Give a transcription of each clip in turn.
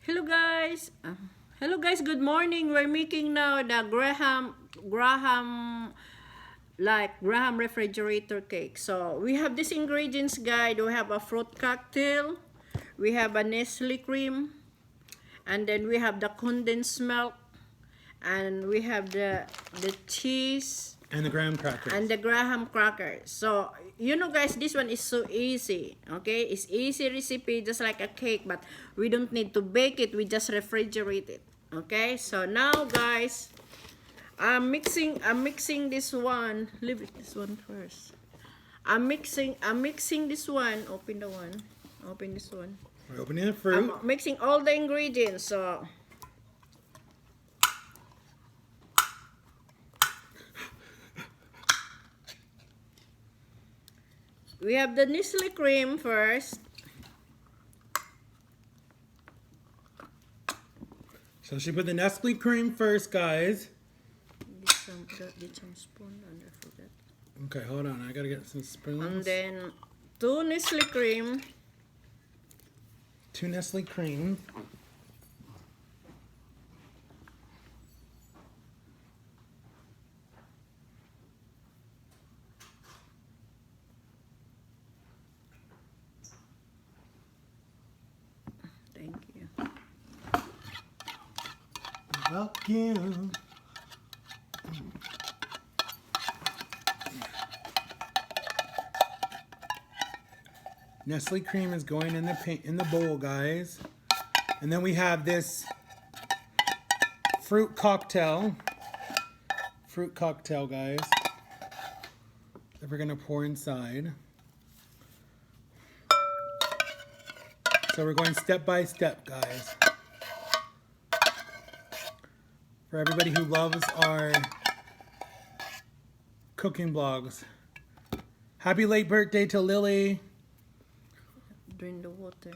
Hello guys. Hello guys, good morning. We're making now the Graham refrigerator cake. So we have these ingredients, guys. We have a fruit cocktail, we have a Nestle cream, and then we have the condensed milk, and we have the cheese and the graham crackers. And the graham crackers. So, you know guys, this one is so easy. Okay? It's easy recipe, just like a cake, but we don't need to bake it. We just refrigerate it. Okay? So now guys, I'm mixing this one. Leave it this one first. I'm mixing this one. Open the one. Open this one. We're opening the fruit. I'm mixing all the ingredients. So we have the Nestle cream first. So she put the Nestle cream first, guys. Get some spoon under for that. Okay, hold on. I gotta get some spoons. And then 2 Nestle cream. 2 Nestle cream. Thank you. Welcome. Nestle cream is going in the bowl, guys. And then we have this fruit cocktail. Fruit cocktail, guys. That we're gonna pour inside. So we're going step by step, guys. For everybody who loves our cooking blogs. Happy late birthday to Lily. Drain the water.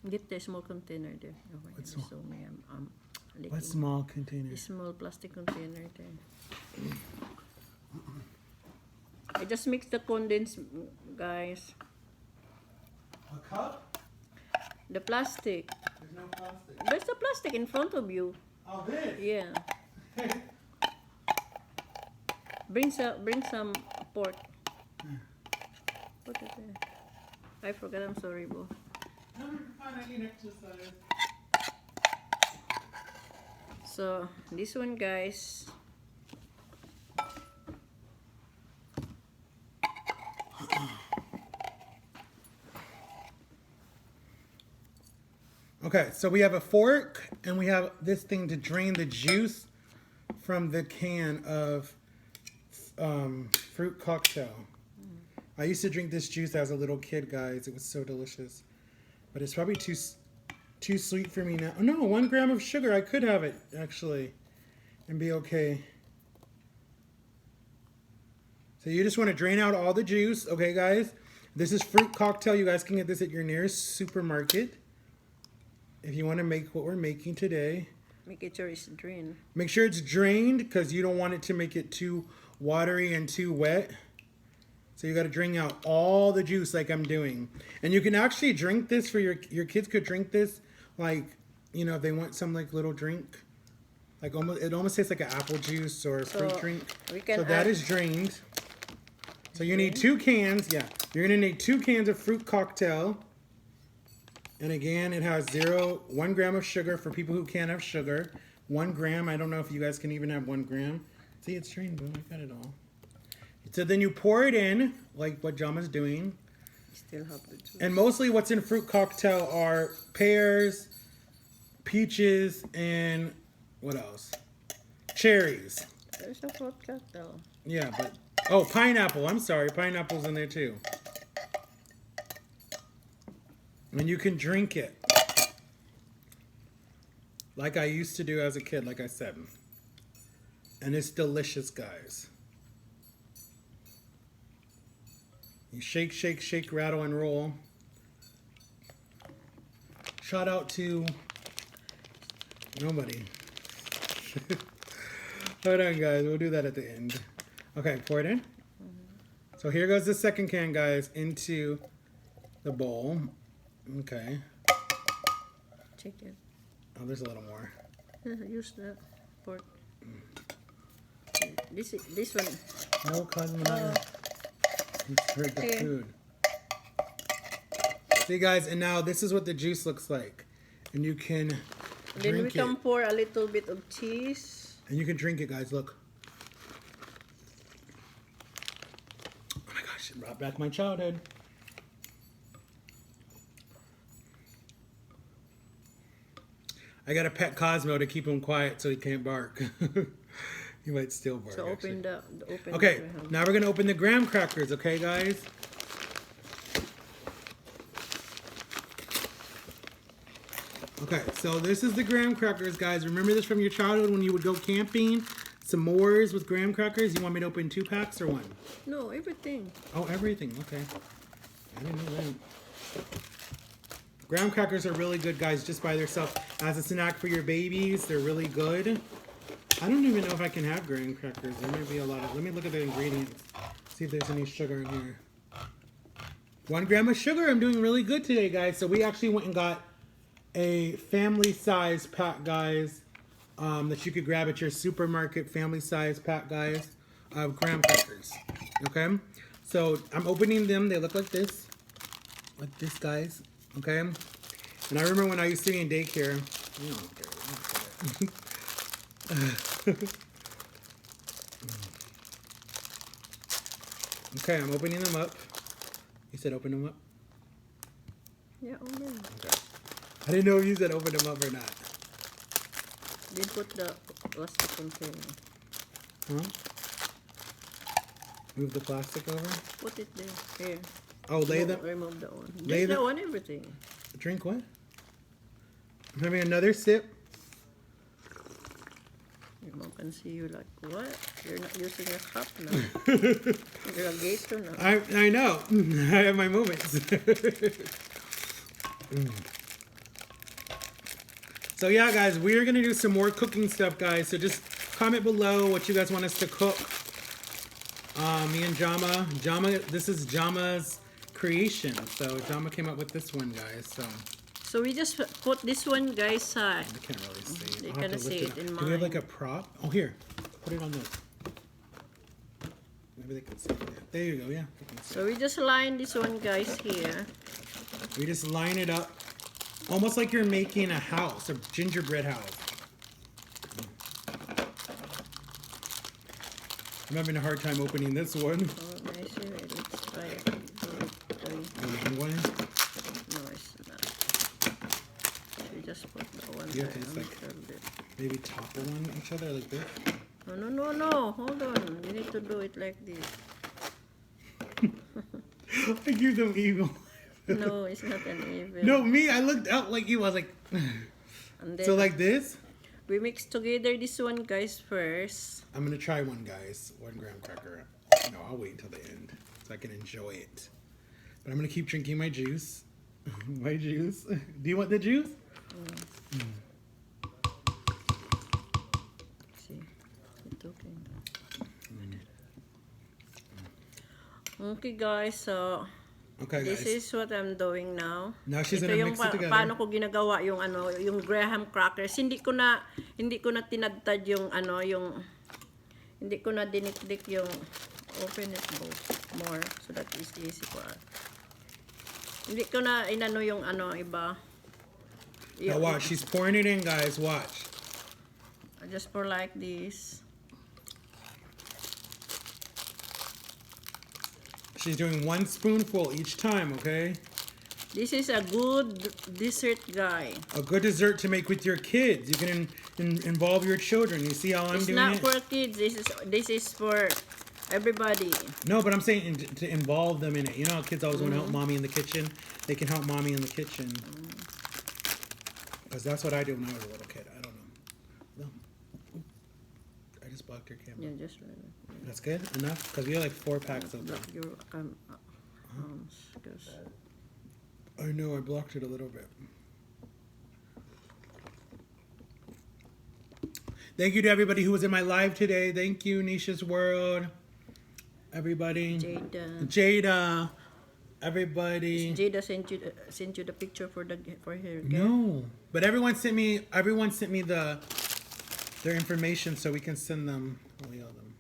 Get the small container there. Okay, What small? so What small container? The small plastic container there. I just mix the condensed, guys. A cup? The plastic. There's no plastic. There's a plastic in front of you. Oh, this? Yeah. Bring some pork. Put it there. I forgot. I'm sorry, Bo. No, you're fine. I need exercise. So this one, guys. Okay, so we have a fork and we have this thing to drain the juice from the can of fruit cocktail. I used to drink this juice as a little kid, guys. It was so delicious. But it's probably too sweet for me now. Oh, no, 1 gram of sugar. I could have it, actually, and be okay. So you just want to drain out all the juice. Okay, guys? This is fruit cocktail. You guys can get this at your nearest supermarket. If you want to make what we're making today. Make sure it's drained. Make sure it's drained because you don't want it to make it too watery and too wet. So you got to drain out all the juice like I'm doing. And you can actually drink this for your kids could drink this like, you know, if they want some like little drink. Like it almost tastes like an apple juice or a fruit drink. So that is drained. So you need 2 cans. Yeah. You're going to need 2 cans of fruit cocktail. And again, it has 1 gram of sugar for people who can't have sugar. 1 gram. I don't know if you guys can even have 1 gram. See, it's drained. Boom, I got it all. So then you pour it in, like what Jama's doing. You still have the juice. And mostly what's in fruit cocktail are pears, peaches, and what else? Cherries. There's a fruit cocktail. Yeah, but... Oh, pineapple. I'm sorry. Pineapple's in there too. And you can drink it. Like I used to do as a kid, like I said. And it's delicious, guys. You shake, shake, shake, rattle, and roll. Shout out to nobody. Hold on, guys. We'll do that at the end. Okay, pour it in. So here goes the second can, guys, into the bowl. Okay. Check it. Oh, there's a little more. Use that fork. This one. No, Cosmo. It's hurt the Okay. food. See, guys, and now this is what the juice looks like. And you can Then we drink can it. pour a little bit of cheese. And you can drink it, guys. Look. Oh my gosh, it brought back my childhood. I gotta pet Cosmo to keep him quiet so he can't bark. He might still bark. So actually. open Okay, the now we're gonna open the graham crackers, okay, guys? Okay, so this is the graham crackers, guys. Remember this from your childhood when you would go camping? S'mores with graham crackers. You want me to open 2 packs or 1? No, everything. Oh, everything. Okay. I didn't know that. Graham crackers are really good, guys, just by themselves. As a snack for your babies, they're really good. I don't even know if I can have graham crackers. There might be a lot of... Let me look at the ingredients. See if there's any sugar in here. 1 gram of sugar. I'm doing really good today, guys. So we actually went and got a family size pack, guys, that you could grab at your supermarket. Family size pack, guys, of graham crackers. Okay, so I'm opening them. They look like this, guys. Okay, and I remember when I used to be in daycare. You don't care. Okay, I'm opening them up. You said open them up? Yeah, open. Okay. I didn't know if you said open them up or not. Then put the plastic container. Huh? Move the plastic over? Put it there. Here. Oh, lay them. Remove the one. Lay Just the- that one, everything. Drink what? I'm having another sip. Your mom can see you like, what? You're not using a cup now. You're a gator now. I know. I have my moments. So yeah, guys, we are gonna do some more cooking stuff, guys. So just comment below what you guys want us to cook. Me and Jama. This is Jama's creation. So Jama came up with this one, guys. So we just put this one, guys, side. I can't really see it. You I'll have can to see lift it up. in Do we have like mine. a prop? Oh, here. Put it on this. Maybe they can see it. There you go. Yeah. They can see So we just line this one, guys, here. it. We just line it up, almost like you're making a house, a gingerbread house. I'm having a hard time opening this one. Oh, nice. Let's try it. The long one. No, it's not. We just put the one You there. have to just, on like, the shoulder. Maybe topple one each other like this. No. Hold on. You need to do it like this. I give them evil. No, it's not an even. No, me. I looked out like you. I was like, And then so like this. we mix together this one, guys, first. I'm gonna try one, guys. 1 graham cracker. No, I'll wait until the end so I can enjoy it. But I'm gonna keep drinking my juice. My juice. Do you want the juice? See, it's okay. Okay, guys. So Okay, this guys. is what I'm doing now. Now she's Ito gonna yung mix it together. paano ko ginagawa yung yung graham crackers. Hindi ko na tinadtad yung hindi ko na dinikdik yung open it more so that is easy for us. Hindi ko na inano yung iba. Now watch. She's pouring it in, guys. Watch. I just pour like this. She's doing 1 spoonful each time, okay? This is a good dessert, guy. A good dessert to make with your kids. You can involve your children. You see how I'm It's doing not it? for kids. This is for everybody. No, but I'm saying to involve them in it. You know how kids always want to help mommy in the kitchen? They can help mommy in the kitchen. Because that's what I did when I was a little kid. I don't know. No. I just blocked your camera. Yeah, just That's good? Enough? Because we have like 4 packs of them. block your arms, because I know, I blocked it a little bit. Thank you to everybody who was in my live today. Thank you, Nisha's World. Everybody. Jada. Jada. everybody. Jada sent you the picture for her. Okay? No, but everyone sent me their information so we can send them. Oh, yeah, them.